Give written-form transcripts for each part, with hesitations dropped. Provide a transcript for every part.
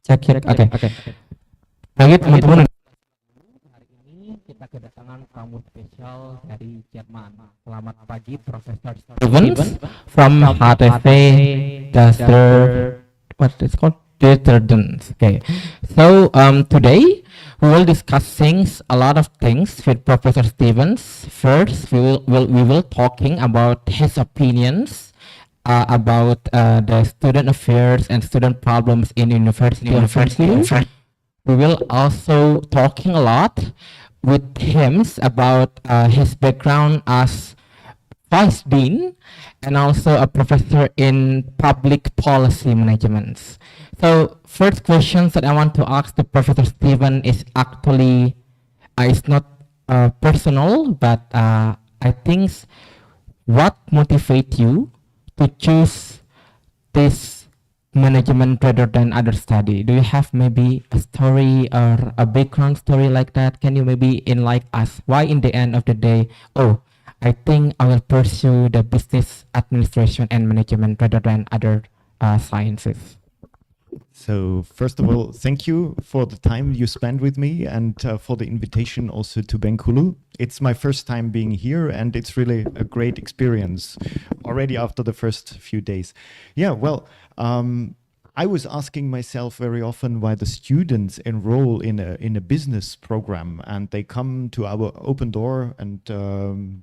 Cek, cek. Oke. Bagi teman-teman, hari ini kita kedatangan tamu spesial dari Jerman. Selamat pagi, Profesor Stevens from HTV what is called detergents. Okay. So today we will discuss a lot of things with Professor Stevens. First, we will talking about his opinions about the student affairs and student problems in university. We will also talking a lot with him about his background as vice dean and also a professor in public policy management. So first questions that I want to ask to Professor Steven is actually it's not personal, but I think what motivates you to choose this management rather than other study? Do you have maybe a story or a background story like that? Can you maybe enlighten us why in the end of the day, oh, I think I will pursue the business administration and management rather than other sciences? So first of all, thank you for the time you spent with me and for the invitation also to Bengkulu. It's my first time being here and it's really a great experience already after the first few days. Yeah, well, I was asking myself very often why the students enroll in a business program and they come to our open door and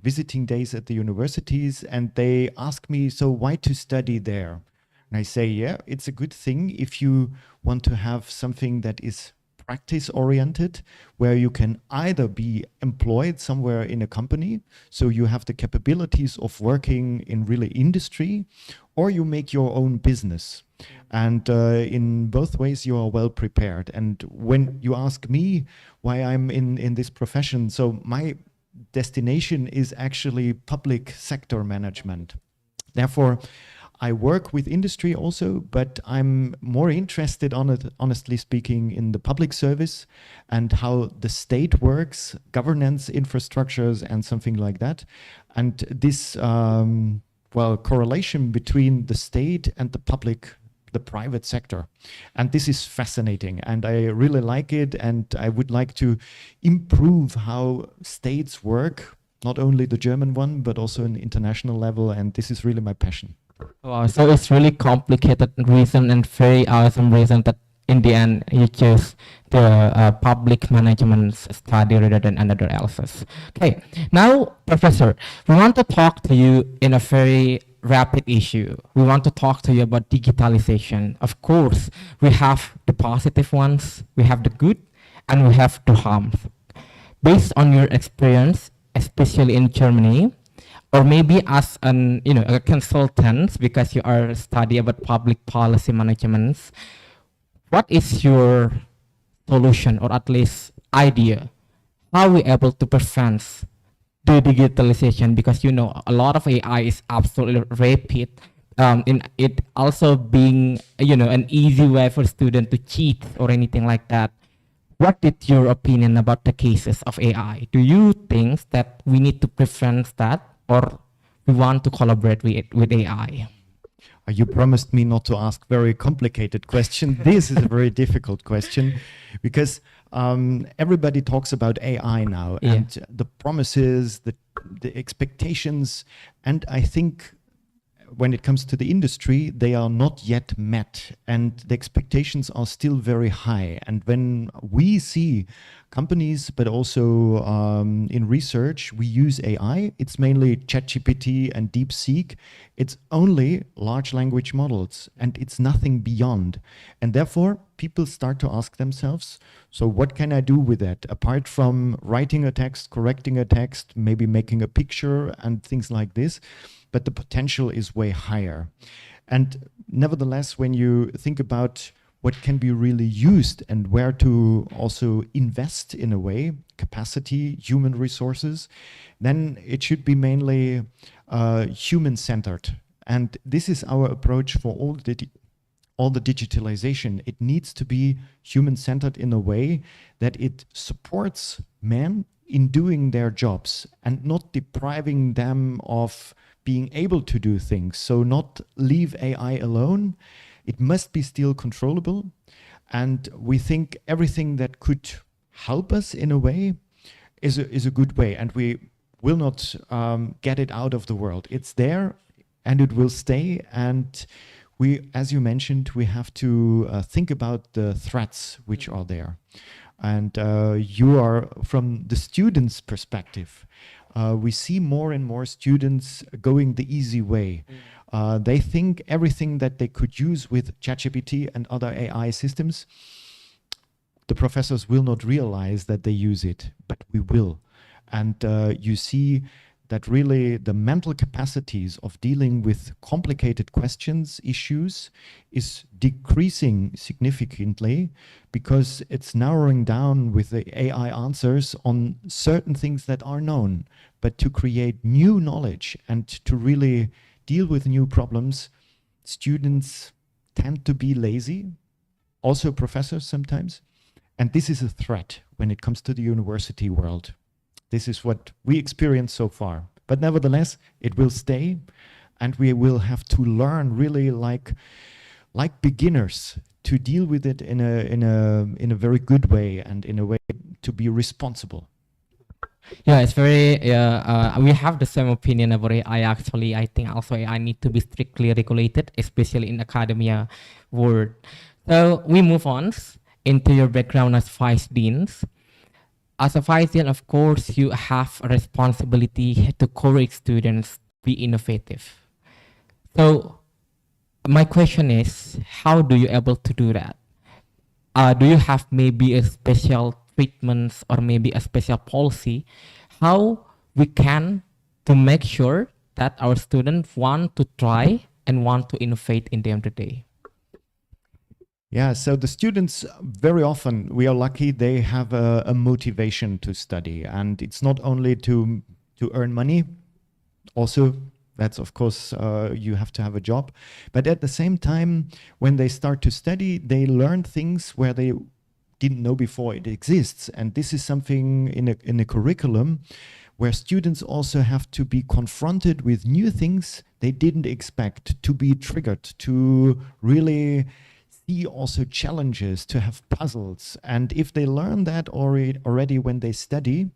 visiting days at the universities and they ask me, so why to study there? And I say, yeah, it's a good thing if you want to have something that is practice oriented, where you can either be employed somewhere in a company, so you have the capabilities of working in really industry, or you make your own business. And in both ways, you are well prepared. And when you ask me why I'm in this profession, so my destination is actually public sector management. Therefore, I work with industry also, but I'm more interested on it, honestly speaking, in the public service and how the state works, governance infrastructures and something like that. And this, well, correlation between the state and the public, the private sector. And this is fascinating and I really like it. And I would like to improve how states work, not only the German one, but also an international level. And this is really my passion. Wow, so it's really complicated reason and very awesome reason that in the end you choose the public management study rather than another else's. Okay, now Professor, we want to talk to you in a very rapid issue. We want to talk to you about digitalization. Of course, we have the positive ones, we have the good, and we have the harm. Based on your experience, especially in Germany, or maybe as an a consultant because you are study about public policy management, what is your solution or at least idea how we able to prevent the digitalization, because a lot of AI is absolutely rapid, in it also being an easy way for student to cheat or anything like that. What is your opinion about the cases of AI? Do you think that we need to prevent that, or we want to collaborate with AI? You promised me not to ask very complicated questions. This is a very difficult question because everybody talks about AI now, Yeah. and the promises, the expectations, and I think when it comes to the industry, they are not yet met and the expectations are still very high. And when we see companies, but also in research, we use AI, it's mainly ChatGPT and DeepSeek. It's only large language models and it's nothing beyond. And therefore, people start to ask themselves, so what can I do with that? Apart from writing a text, correcting a text, maybe making a picture and things like this, but the potential is way higher. And nevertheless, when you think about what can be really used and where to also invest in a way, capacity, human resources, then it should be mainly human-centered. And this is our approach for all the digitalization. It needs to be human-centered in a way that it supports men in doing their jobs and not depriving them of being able to do things. So not leave AI alone. It must be still controllable. And we think everything that could help us in a way is a good way. And we will not get it out of the world. It's there and it will stay. And we, as you mentioned, we have to think about the threats which are there. And you are from the students' perspective. We see more and more students going the easy way. They think everything that they could use with ChatGPT and other AI systems, the professors will not realize that they use it, but we will. And you see that really the mental capacities of dealing with complicated questions, issues, is decreasing significantly because it's narrowing down with the AI answers on certain things that are known. But to create new knowledge and to really deal with new problems, students tend to be lazy, also professors sometimes. And this is a threat when it comes to the university world. This is what we experience so far. But nevertheless, it will stay, and we will have to learn really like beginners to deal with it in a very good way and in a way to be responsible. Yeah, it's very. We have the same opinion about AI. Actually, I think also AI need to be strictly regulated, especially in academia world. So we move on into your background as vice deans. As a vice dean, of course, you have a responsibility to encourage students to be innovative. So my question is, how do you able to do that? Do you have maybe a special treatments or maybe a special policy? How we can to make sure that our students want to try and want to innovate in the end of the day? Yeah, so the students, very often, we are lucky, they have a motivation to study. And it's not only to earn money, also, that's of course, you have to have a job. But at the same time, when they start to study, they learn things where they didn't know before it exists. And this is something in a curriculum where students also have to be confronted with new things they didn't expect, to be triggered, to really see also challenges, to have puzzles. And if they learn that already when they study,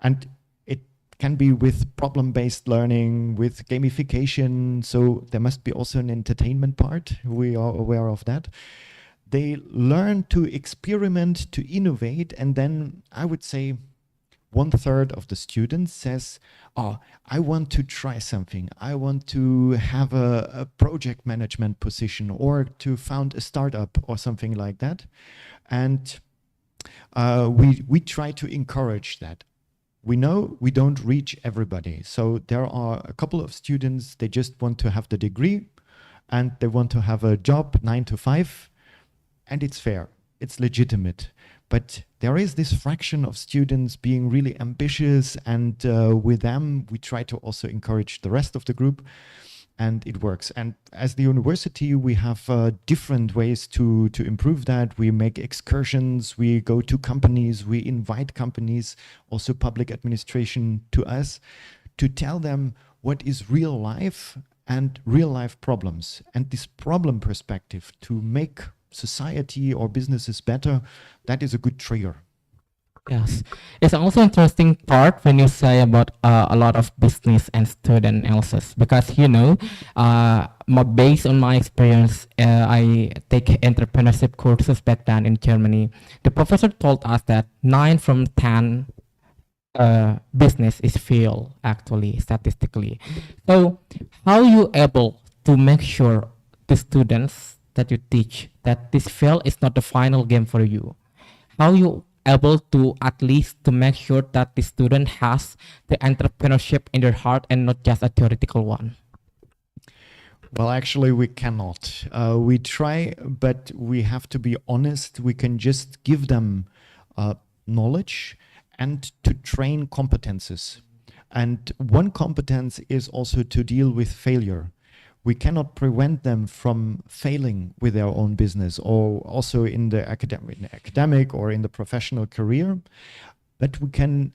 and it can be with problem-based learning, with gamification, so there must be also an entertainment part, we are aware of that. They learn to experiment, to innovate, and then I would say 1/3 of the students says, oh, I want to try something. I want to have a project management position or to found a startup or something like that. And we try to encourage that. We know we don't reach everybody. So there are a couple of students, they just want to have the degree and they want to have a job 9 to 5, and it's fair, it's legitimate. But there is this fraction of students being really ambitious, and with them, we try to also encourage the rest of the group, and it works. And as the university, we have different ways to improve that. We make excursions, we go to companies, we invite companies, also public administration, to us to tell them what is real life and real life problems. And this problem perspective to make society or businesses better, that is a good trigger. Yes, it's also interesting part when you say about a lot of business and student analysis, because based on my experience, I take entrepreneurship courses back then in Germany. The professor told us that 9 from 10 business is fail actually statistically. So how you able to make sure the students that you teach that this fail is not the final game for you? How you able to at least to make sure that the student has the entrepreneurship in their heart and not just a theoretical one? Well, actually, we cannot. We try, but we have to be honest. We can just give them knowledge and to train competences. And one competence is also to deal with failure. We cannot prevent them from failing with their own business or also in the academic or in the professional career, but we can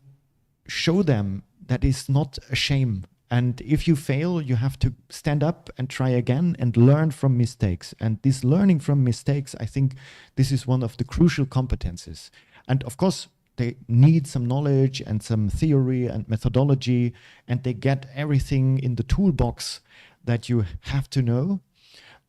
show them that it's not a shame. And if you fail, you have to stand up and try again and learn from mistakes. And this learning from mistakes, I think this is one of the crucial competences. And of course, they need some knowledge and some theory and methodology, and they get everything in the toolbox that you have to know.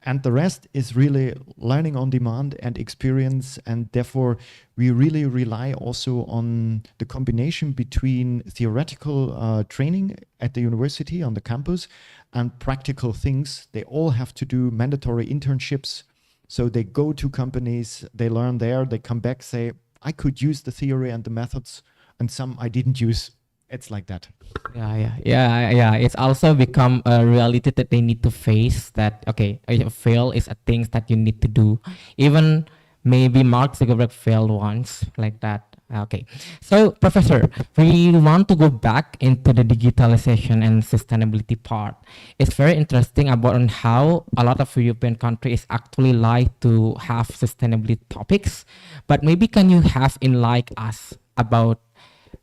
And the rest is really learning on demand and experience. And therefore, we really rely also on the combination between theoretical training at the university on the campus and practical things. They all have to do mandatory internships. So they go to companies, they learn there, they come back, say, I could use the theory and the methods, and some I didn't use it's like that. Yeah. It's also become a reality that they need to face. That okay, fail is a thing that you need to do. Even maybe Mark Zuckerberg failed once, like that. Okay, so Professor, we want to go back into the digitalization and sustainability part. It's very interesting about on how a lot of European countries actually like to have sustainability topics. But maybe can you have enlighten us about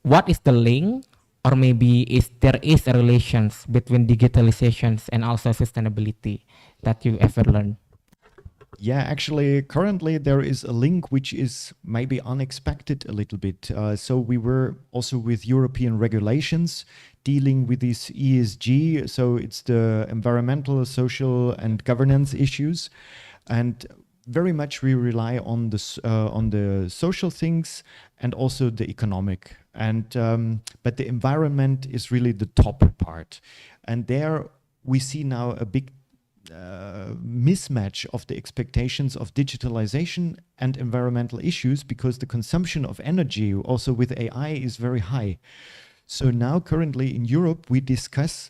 what is the link, or maybe is there is a relations between digitalizations and also sustainability that you ever learned? Yeah, actually, currently there is a link which is maybe unexpected a little bit. So we were also with European regulations dealing with this ESG. So it's the environmental, social, and governance issues, and very much we rely on on the social things and also the economic. And but the environment is really the top part, and there we see now a big mismatch of the expectations of digitalization and environmental issues, because the consumption of energy also with AI is very high. So now currently in Europe we discuss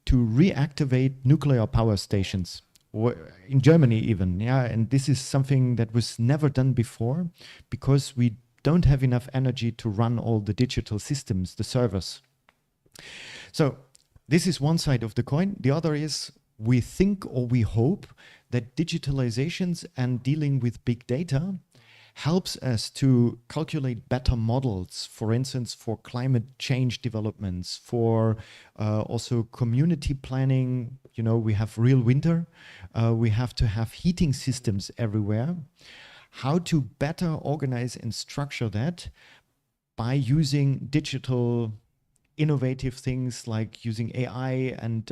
to reactivate nuclear power stations, or in Germany even, yeah, and this is something that was never done before, because we don't have enough energy to run all the digital systems, the servers. So this is one side of the coin. The other is we think, or we hope, that digitalizations and dealing with big data helps us to calculate better models, for instance, for climate change developments, for also community planning. You know, we have real winter, we have to have heating systems everywhere. How to better organize and structure that by using digital innovative things like using AI and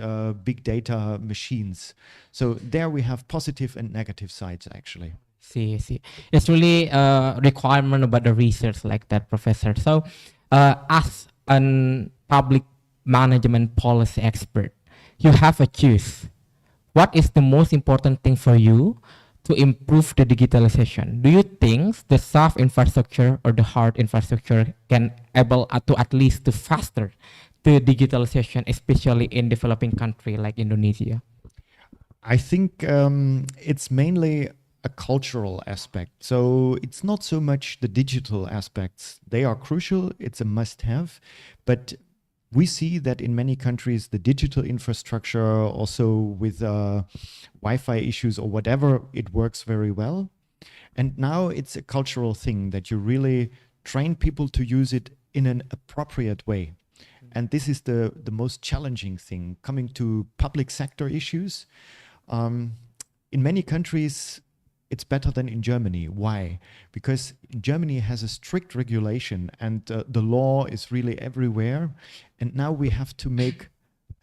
big data machines. So there we have positive and negative sides actually. See. It's really a requirement about the research like that, Professor. So, as an public management policy expert, you have a choice. What is the most important thing for you to improve the digitalization? Do you think the soft infrastructure or the hard infrastructure can able to at least to faster the digitalization, especially in developing country like Indonesia? I think it's mainly a cultural aspect. So it's not so much the digital aspects. They are crucial, it's a must have. But we see that in many countries, the digital infrastructure, also with Wi-Fi issues or whatever, it works very well. And now it's a cultural thing that you really train people to use it in an appropriate way. And this is the most challenging thing. Coming to public sector issues, in many countries, it's better than in Germany. Why? Because Germany has a strict regulation, and the law is really everywhere. And now we have to make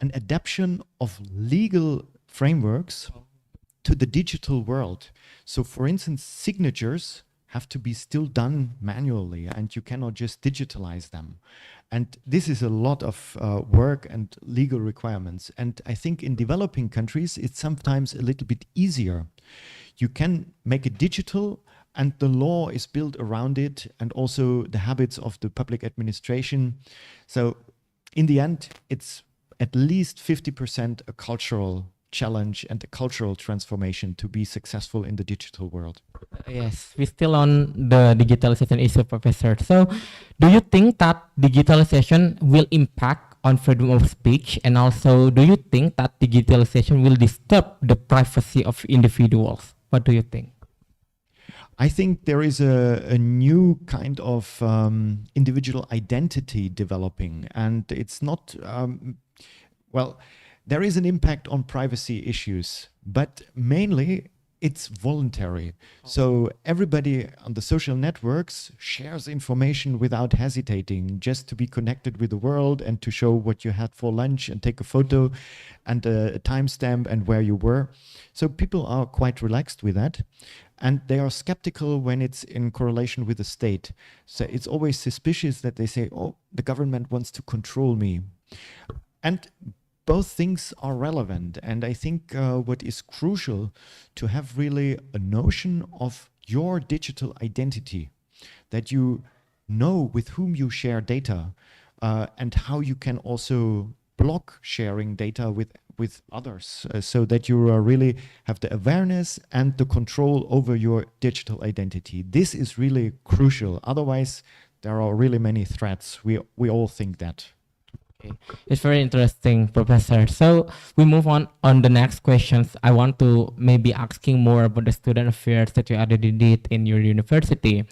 an adaptation of legal frameworks to the digital world. So for instance, signatures have to be still done manually, and you cannot just digitalize them. And this is a lot of work and legal requirements. And I think in developing countries, it's sometimes a little bit easier. You can make it digital, and the law is built around it, and also the habits of the public administration. So in the end, it's at least 50% a cultural challenge and a cultural transformation to be successful in the digital world. Yes, we're still on the digitalization issue, Professor. So, do you think that digitalization will impact on freedom of speech, and also do you think that digitalization will disturb the privacy of individuals? What do you think? I think there is a new kind of individual identity developing, and it's not, well, there is an impact on privacy issues, but mainly it's voluntary. So everybody on the social networks shares information without hesitating, just to be connected with the world and to show what you had for lunch and take a photo and a timestamp and where you were. So people are quite relaxed with that. And they are skeptical when it's in correlation with the state. So it's always suspicious that they say, oh, the government wants to control me. And both things are relevant. And I think what is crucial to have really a notion of your digital identity, that you know with whom you share data. and how you can also block sharing data with others, so that you really have the awareness and the control over your digital identity. This is really crucial. Otherwise, there are really many threats. We all think that. Okay. It's very interesting, Professor. So we move on the next questions. I want to maybe asking more about the student affairs that you already did in your university.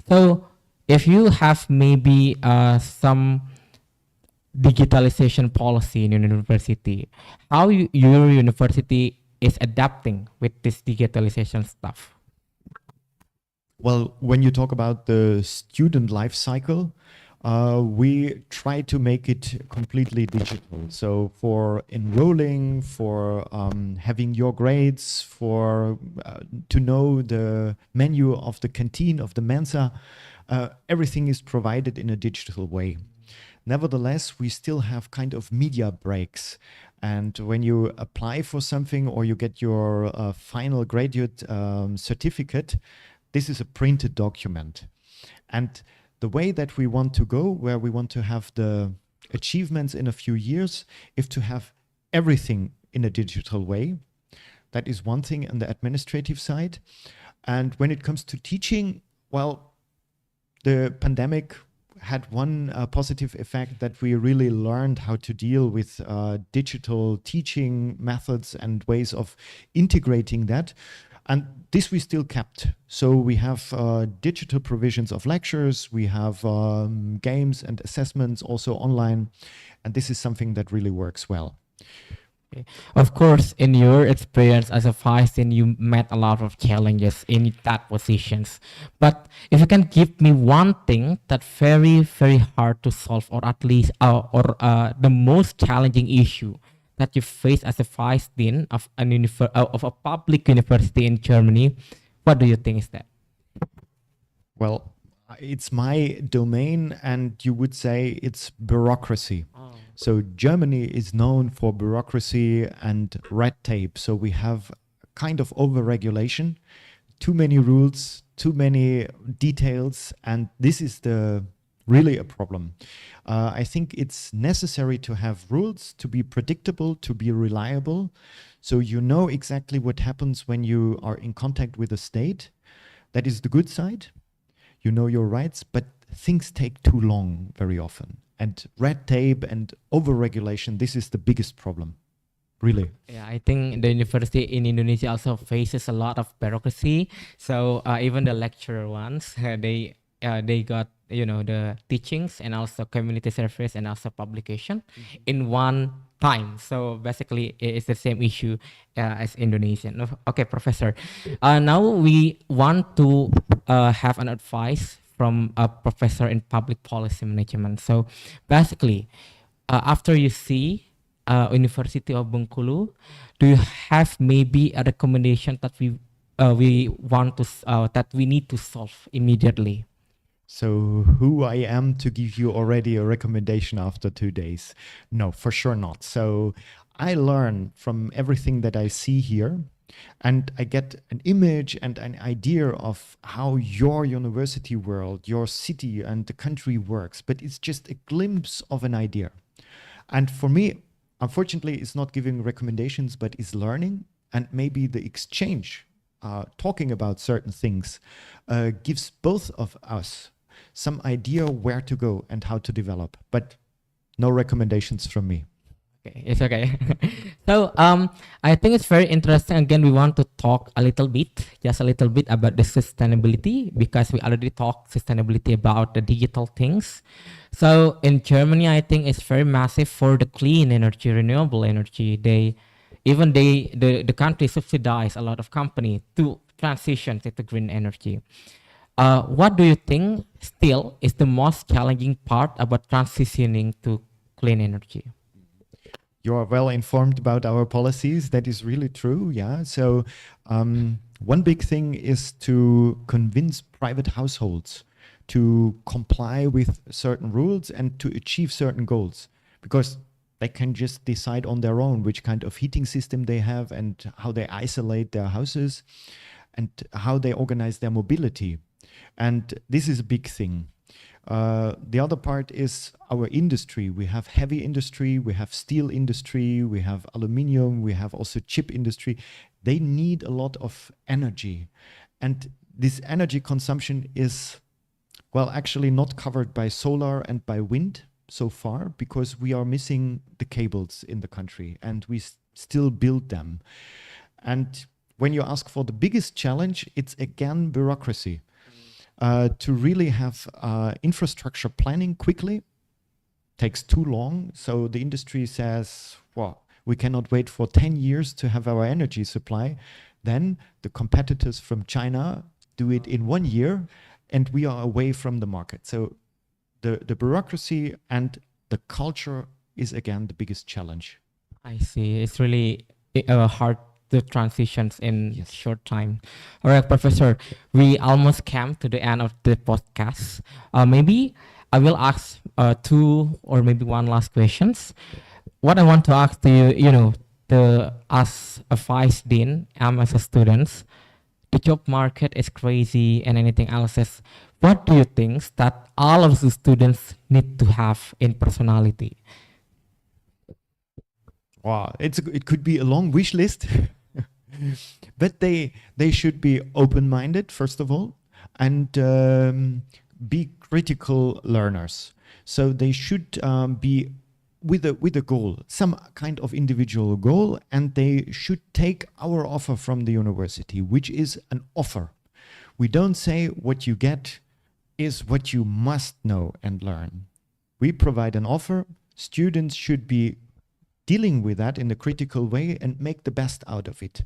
So if you have maybe some digitalization policy in your university, how your university is adapting with this digitalization stuff? Well, when you talk about the student life cycle, we try to make it completely digital. So for enrolling, for having your grades, for to know the menu of the canteen, of the Mensa, everything is provided in a digital way. Nevertheless, we still have kind of media breaks. And when you apply for something or you get your final graduate certificate, this is a printed document. And the way that we want to go, where we want to have the achievements in a few years, is to have everything in a digital way. That is one thing on the administrative side. And when it comes to teaching, well, the pandemic had one positive effect, that we really learned how to deal with digital teaching methods and ways of integrating that. And this we still kept. So we have digital provisions of lectures, we have games and assessments also online. And this is something that really works well. Okay. Of course, in your experience as a vice, then you met a lot of challenges in that positions. But if you can give me one thing that very, very hard to solve, or at least, the most challenging issue that you face as a vice dean of of a public university in Germany, what do you think is that? Well, it's my domain, and you would say it's bureaucracy. So Germany is known for bureaucracy and red tape. So we have kind of over-regulation, too many rules, too many details, and this is really a problem. I think it's necessary to have rules, to be predictable, to be reliable, so you know exactly what happens when you are in contact with the state. That is the good side. You know your rights, but things take too long very often. And red tape and over-regulation, this is the biggest problem, really. Yeah, I think the university in Indonesia also faces a lot of bureaucracy. So even the lecturer ones, they got the teachings and also community service and also publication in one time. So basically, it's the same issue as Indonesian. Okay, Professor. Now we want to have an advice from a professor in public policy management. So basically, after you see University of Bengkulu, do you have maybe a recommendation that we want to that we need to solve immediately? So who I am to give you already a recommendation after 2 days? No, for sure not. So I learn from everything that I see here, and I get an image and an idea of how your university world, your city and the country works, but it's just a glimpse of an idea. And for me, unfortunately, it's not giving recommendations, but is learning, and maybe the exchange, talking about certain things, gives both of us some idea where to go and how to develop, but no recommendations from me. Okay, it's okay. So I think it's very interesting. Again, we want to talk a little bit, just a little bit about the sustainability, because we already talked sustainability about the digital things. So in Germany, I think it's very massive for the clean energy, renewable energy. The country subsidize a lot of company to transition to the green energy. What do you think still is the most challenging part about transitioning to clean energy? You are well informed about our policies. That is really true. Yeah. So one big thing is to convince private households to comply with certain rules and to achieve certain goals, because they can just decide on their own which kind of heating system they have and how they isolate their houses and how they organize their mobility. And this is a big thing. The other part is our industry. We have heavy industry, we have steel industry, we have aluminium, we have also chip industry. They need a lot of energy. And this energy consumption is, well, actually not covered by solar and by wind so far, because we are missing the cables in the country and we still build them. And when you ask for the biggest challenge, it's again bureaucracy. To really have infrastructure planning quickly takes too long. So the industry says, well, we cannot wait for 10 years to have our energy supply. Then the competitors from China do it in 1 year and we are away from the market. So the bureaucracy and the culture is again the biggest challenge. I see. It's really hard to transitions in Yes. short time. All right, Professor, we almost came to the end of the podcast. Maybe I will ask two or maybe one last questions. What I want to ask to you, as a vice dean, as a student, the job market is crazy and anything else is. What do you think that all of the students need to have in personality? Wow, it could be a long wish list, but they should be open-minded first of all, and be critical learners. So they should be with a goal, some kind of individual goal, and they should take our offer from the university, which is an offer. We don't say what you get is what you must know and learn. We provide an offer. Students should be dealing with that in a critical way and make the best out of it.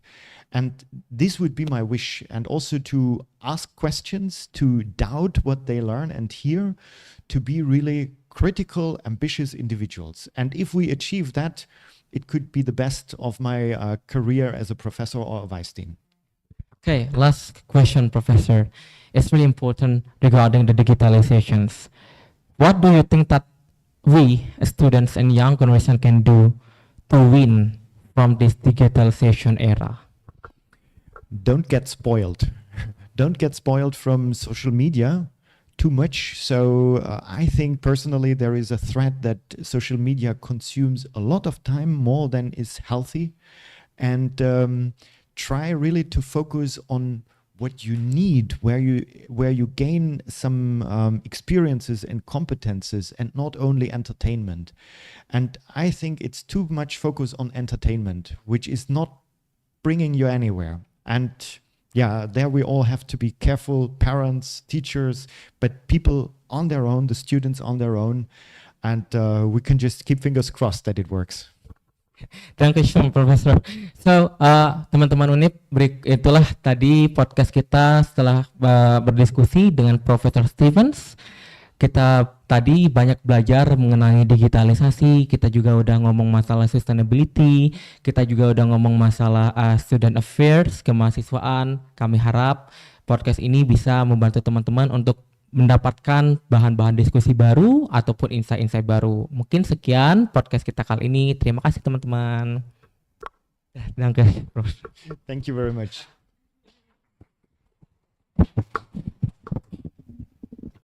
And this would be my wish. And also to ask questions, to doubt what they learn and hear, to be really critical, ambitious individuals. And if we achieve that, it could be the best of my career as a professor or a vice dean. Okay, last question, Professor. It's really important regarding the digitalizations. What do you think that we, as students and young generation, can do to win from this digitalization era? Don't get spoiled. Don't get spoiled from social media too much. So I think personally there is a threat that social media consumes a lot of time, more than is healthy. And try really to focus on what you need, where you gain some experiences and competences, and not only entertainment. And I think it's too much focus on entertainment, which is not bringing you anywhere. And yeah, there we all have to be careful, parents, teachers, but people on their own, the students on their own, and we can just keep fingers crossed that it works. Thank you, Professor. So, teman-teman UNIP, itulah tadi podcast kita setelah berdiskusi dengan Profesor Stevens. Kita tadi banyak belajar mengenai digitalisasi, kita juga udah ngomong masalah sustainability, kita juga udah ngomong masalah student affairs, kemahasiswaan. Kami harap podcast ini bisa membantu teman-teman untuk mendapatkan bahan-bahan diskusi baru ataupun insight-insight baru. Mungkin sekian podcast kita kali ini. Terima kasih teman-teman. Thank you, Prof. Thank you very much.